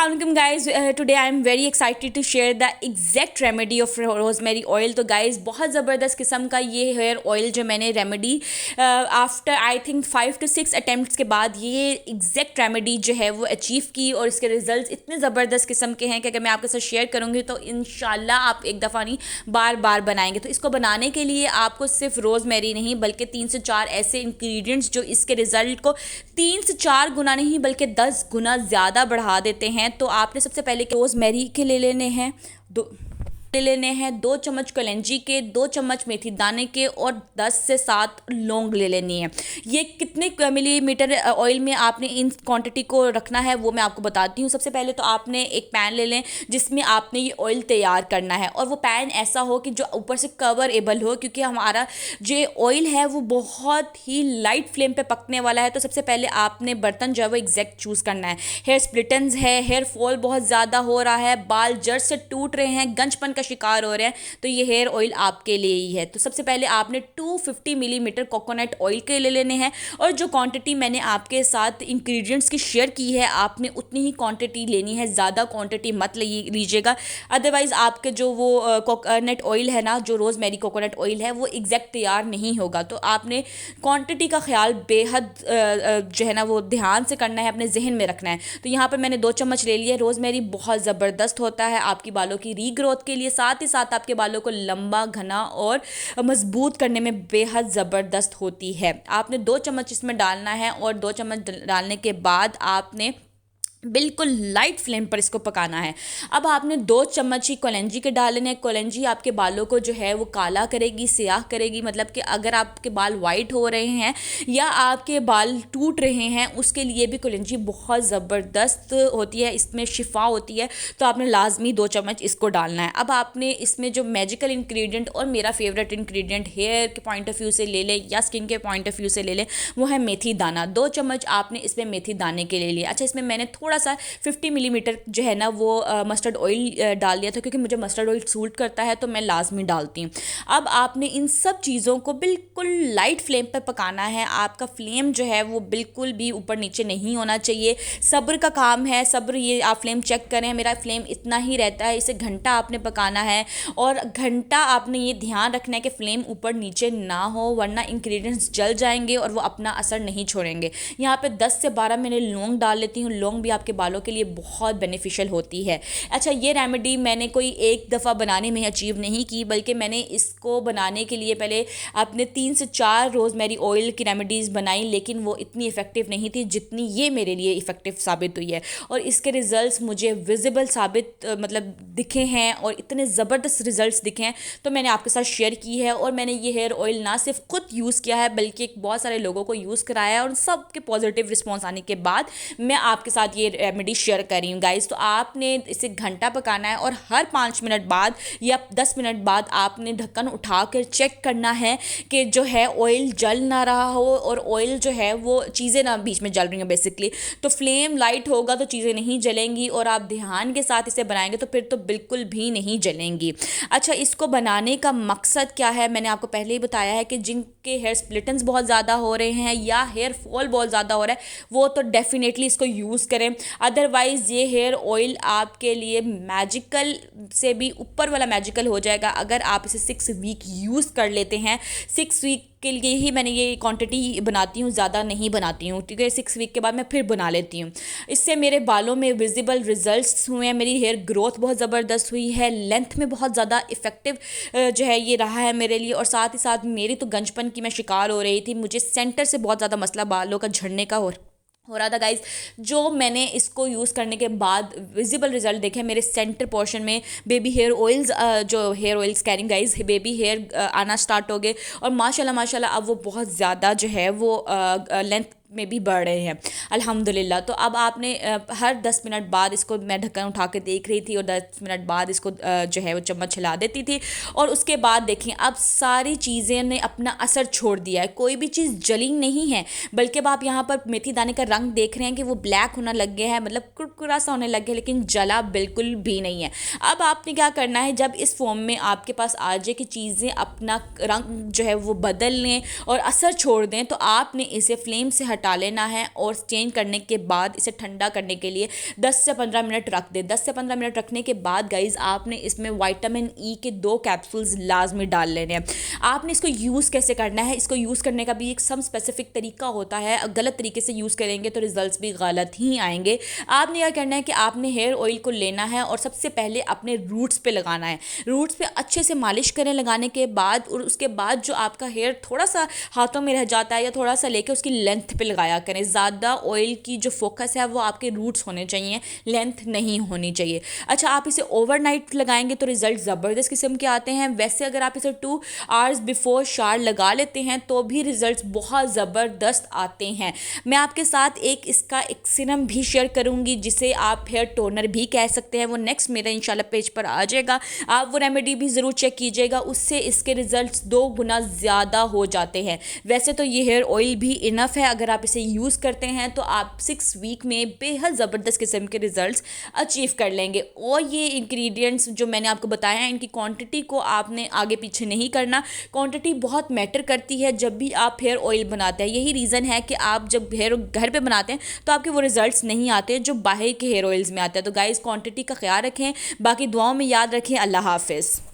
Assalamualaikum guys. Today I am very excited to share the exact remedy of rosemary oil. तो guys बहुत ज़बरदस्त किस्म का ये हेयर ऑयल जो मैंने remedy after I think 5 to 6 attempts के बाद ये एग्जैक्ट रेमेडी जो है वो अचीव की और इसके रिजल्ट्स इतने ज़बरदस्त किस्म के हैं कि अगर मैं आपके साथ शेयर करूँगी तो इंशाल्लाह आप एक दफ़ा नहीं बार बार बनाएंगे। तो इसको बनाने के लिए आपको सिर्फ रोज़मेरी नहीं बल्कि 3 से 4 ऐसे इंग्रेडिएंट्स जो इसके रिज़ल्ट को 3 से 4 गुना नहीं बल्कि 10 गुना ज़्यादा बढ़ा देते हैं। तो आपने सबसे पहले रोज़मेरी के ले लेने हैं 2 चम्मच कलंजी के, 2 चम्मच मेथी दाने के और 10 से 7 लौंग ले लेनी है। ये कितने मिलीमीटर ऑयल में आपने इन क्वांटिटी को रखना है वो मैं आपको बताती हूँ। सबसे पहले तो आपने एक पैन ले लें जिसमें आपने ये ऑयल तैयार करना है और वो पैन ऐसा हो कि जो ऊपर से कवरेबल हो, क्योंकि हमारा जो ऑयल है वो बहुत ही लाइट फ्लेम पे पकने वाला है। तो सबसे पहले आपने बर्तन जो है वो एग्जैक्ट चूज़ करना है। हेयर स्प्लिटन्स है, हेयर फॉल बहुत ज़्यादा हो रहा है, बाल जड़ से टूट रहे हैं, गंजपन का शिकार हो रहे हैं, तो ये हेयर ऑयल आपके लिए ही है। तो सबसे पहले आपने 250 मिलीमीटर कोकोनट ऑयल के ले लेने हैं और जो क्वांटिटी मैंने आपके साथ इंग्रेडिएंट्स की शेयर की है आपने उतनी ही क्वांटिटी लेनी है, ज़्यादा क्वांटिटी मत लीजिएगा, अदरवाइज़ आपके जो वो कोकोनट ऑयल है ना, जो रोज़मेरी कोकोनट ऑयल है वो एग्जैक्ट तैयार नहीं होगा। तो आपने क्वांटिटी का ख्याल बेहद जो है ना वो ध्यान से करना है, अपने जहन में रखना है। तो यहाँ पर मैंने 2 चम्मच ले लिया। रोज़मेरी बहुत ज़बरदस्त होता है आपकी बालों की रीग्रोथ के लिए, साथ ही साथ आपके बालों को लंबा, घना और मजबूत करने में बेहद ज़बरदस्त होती है। आपने 2 चम्मच इसमें डालना है और 2 चम्मच डालने के बाद आपने बिल्कुल लाइट फ्लेम पर इसको पकाना है। अब आपने 2 चम्मच ही कलंजी के डालने हैं। कलंजी आपके बालों को जो है वो काला करेगी, स्याह करेगी, मतलब कि अगर आपके बाल वाइट हो रहे हैं या आपके बाल टूट रहे हैं उसके लिए भी कलंजी बहुत ज़बरदस्त होती है, इसमें शिफा होती है। तो आपने लाजमी 2 चम्मच इसको डालना है। अब आपने इसमें जो मैजिकल इंग्रेडिएंट और मेरा फेवरेट इंग्रेडिएंट हेयर के पॉइंट ऑफ व्यू से ले लें या स्किन के पॉइंट ऑफ व्यू से ले लें, वो है मेथी दाना। 2 चम्मच आपने इसमें मेथी दाने के ले लिए। अच्छा, इसमें मैंने थोड़ा सा 50 मिलीमीटर जो है ना वो मस्टर्ड ऑयल डाल दिया था, क्योंकि मुझे मस्टर्ड ऑयल सूट करता है तो मैं लाजमी डालती हूँ। अब आपने इन सब चीज़ों को बिल्कुल लाइट फ्लेम पर पकाना है। आपका फ्लेम जो है वो बिल्कुल भी ऊपर नीचे नहीं होना चाहिए। सब्र का काम है, सब्र। ये आप फ्लेम चेक करें, मेरा फ्लेम इतना ही रहता है। इसे घंटा आपने पकाना है और घंटा आपने ये ध्यान रखना है कि फ्लेम ऊपर नीचे ना हो, वरना इंग्रेडिएंट्स जल जाएंगे और वो अपना असर नहीं छोड़ेंगे। यहाँ पे 10 से 12 मैंने लौंग डाल लेती हूँ। लौंग भी आपके बालों के लिए बहुत बेनिफिशियल होती है। अच्छा, ये रेमेडी मैंने कोई एक दफ़ा बनाने में अचीव नहीं की, बल्कि मैंने इसको बनाने के लिए पहले अपने 3 से 4 रोज़मेरी ऑयल की रेमेडीज़ बनाई, लेकिन वो इतनी इफ़ेक्टिव नहीं थी जितनी ये मेरे लिए इफ़ेक्टिव साबित हुई है। और इसके रिज़ल्ट्स मुझे विजिबल साबित मतलब दिखे हैं और इतने ज़बरदस्त रिज़ल्ट्स दिखे हैं, तो मैंने आपके साथ शेयर की है। और मैंने ये हेयर ऑयल ना सिर्फ खुद यूज़ किया है बल्कि बहुत सारे लोगों को यूज़ कराया है और सबके पॉजिटिव रिस्पॉन्स आने के बाद मैं आपके साथ ये रेमेडी शेयर कर रही हूँ गाइस। तो आपने इसे घंटा पकाना है और हर 5 मिनट बाद या 10 मिनट बाद आपने ढक्कन उठाकर चेक करना है कि जो है ऑयल जल ना रहा हो, और ऑयल जो है वो चीज़ें ना बीच में जल रही हैं बेसिकली। तो फ्लेम लाइट होगा तो चीज़ें नहीं जलेंगी और आप ध्यान के साथ इसे बनाएंगे तो फिर तो बिल्कुल भी नहीं जलेंगी। अच्छा, इसको बनाने का मकसद क्या है, मैंने आपको पहले ही बताया है कि जिनके हेयर स्प्लिटन्स बहुत ज़्यादा हो रहे हैं या हेयर फॉल बहुत ज़्यादा हो रहा है वो तो डेफिनेटली इसको यूज़ करें। अदरवाइज़ ये हेयर ऑयल आपके लिए मैजिकल से भी ऊपर वाला मैजिकल हो जाएगा अगर आप इसे 6 वीक यूज़ कर लेते हैं। 6 वीक के लिए ही मैंने ये क्वांटिटी बनाती हूँ, ज़्यादा नहीं बनाती हूँ, क्योंकि 6 वीक के बाद मैं फिर बना लेती हूँ। इससे मेरे बालों में विजिबल रिजल्ट्स हुए हैं, मेरी हेयर ग्रोथ बहुत ज़बरदस्त हुई है, लेंथ में बहुत ज़्यादा इफ़ेक्टिव जो है ये रहा है मेरे लिए। और साथ ही साथ मेरी तो गंजपन की मैं शिकार हो रही थी, मुझे सेंटर से बहुत ज़्यादा मसला बालों का झड़ने का हो रहा था गाइज। जो मैंने इसको यूज़ करने के बाद विजिबल रिजल्ट देखे, मेरे सेंटर पोर्शन में बेबी हेयर ऑयल्स, जो hair oils caring guys baby hair आना स्टार्ट हो गए और माशाल्लाह माशाल्लाह अब वो बहुत ज़्यादा जो है वो लेंथ में भी बढ़ रहे हैं अल्हम्दुलिल्लाह। तो अब आपने हर 10 मिनट बाद इसको, मैं ढक्कन उठा के देख रही थी और 10 मिनट बाद इसको जो है वो चम्मच हिला देती थी और उसके बाद देखें अब सारी चीज़ें ने अपना असर छोड़ दिया है। कोई भी चीज़ जली नहीं है, बल्कि अब आप यहाँ पर मेथी दाने का रंग देख रहे हैं कि वो ब्लैक होना लग गया है, मतलब कुरकुरा सा होने लग गया, लेकिन जला बिल्कुल भी नहीं है। अब आपने क्या करना है, जब इस फॉर्म में आपके पास आ जाए कि चीज़ें अपना रंग जो है वो बदल लें और असर छोड़ दें, तो आपने इसे फ्लेम से हटा लेना है और चेंज करने के बाद इसे ठंडा करने के लिए 10 से 15 मिनट रख दें। 10 से 15 मिनट रखने के बाद गाइज आपने इसमें विटामिन ई के 2 कैप्सूल्स लाजमी डाल लेने हैं। आपने इसको यूज़ कैसे करना है, इसको यूज़ करने का भी एक सम स्पेसिफिक तरीका होता है। गलत तरीके से यूज़ करेंगे तो रिजल्ट्स भी गलत ही आएंगे। आपने क्या करना है कि आपने हेयर ऑयल को लेना है और सबसे पहले अपने रूट्स पे लगाना है। रूट्स पे अच्छे से मालिश करें लगाने के बाद, और उसके बाद जो आपका हेयर थोड़ा सा हाथों में रह जाता है या थोड़ा सा लेके उसकी लेंथ पे लगाया करें। ज़्यादा ऑयल की जो फोकस है वो आपके रूट्स होने चाहिए, लेंथ नहीं होनी चाहिए। अच्छा, आप इसे ओवरनाइट लगाएंगे तो रिजल्ट ज़बरदस्त किस्म के आते हैं। वैसे अगर आप इसे 2 आवर्स बिफोर शावर लगा लेते हैं तो भी रिजल्ट्स बहुत ज़बरदस्त आते हैं। मैं आपके साथ इसका एक सीरम भी शेयर करूंगी जिसे आप हेयर टोनर भी कह सकते हैं। वो नेक्स्ट मेरे इंशाल्लाह पेज पर आ जाएगा, आप वो रेमेडी भी ज़रूर चेक कीजिएगा। उससे इसके रिजल्ट्स 2 गुना ज़्यादा हो जाते हैं। वैसे तो ये हेयर ऑयल भी इनफ है, अगर आप इसे यूज़ करते हैं तो आप 6 वीक में बेहद ज़बरदस्त किस्म के रिजल्ट्स अचीव कर लेंगे। और ये इंग्रेडिएंट्स जो मैंने आपको बताया है, इनकी क्वांटिटी को आपने आगे पीछे नहीं करना। क्वांटिटी बहुत मैटर करती है जब भी आप हेयर ऑयल बनाते हैं। यही रीज़न है कि आप जब हेयर घर पे बनाते हैं तो आपके वो रिजल्ट्स नहीं आते जो बाहर के हेयर ऑयल्स में आते हैं। तो गाइस, क्वांटिटी का ख्याल रखें। बाकी दुआओं में याद रखें। अल्लाह हाफिज़।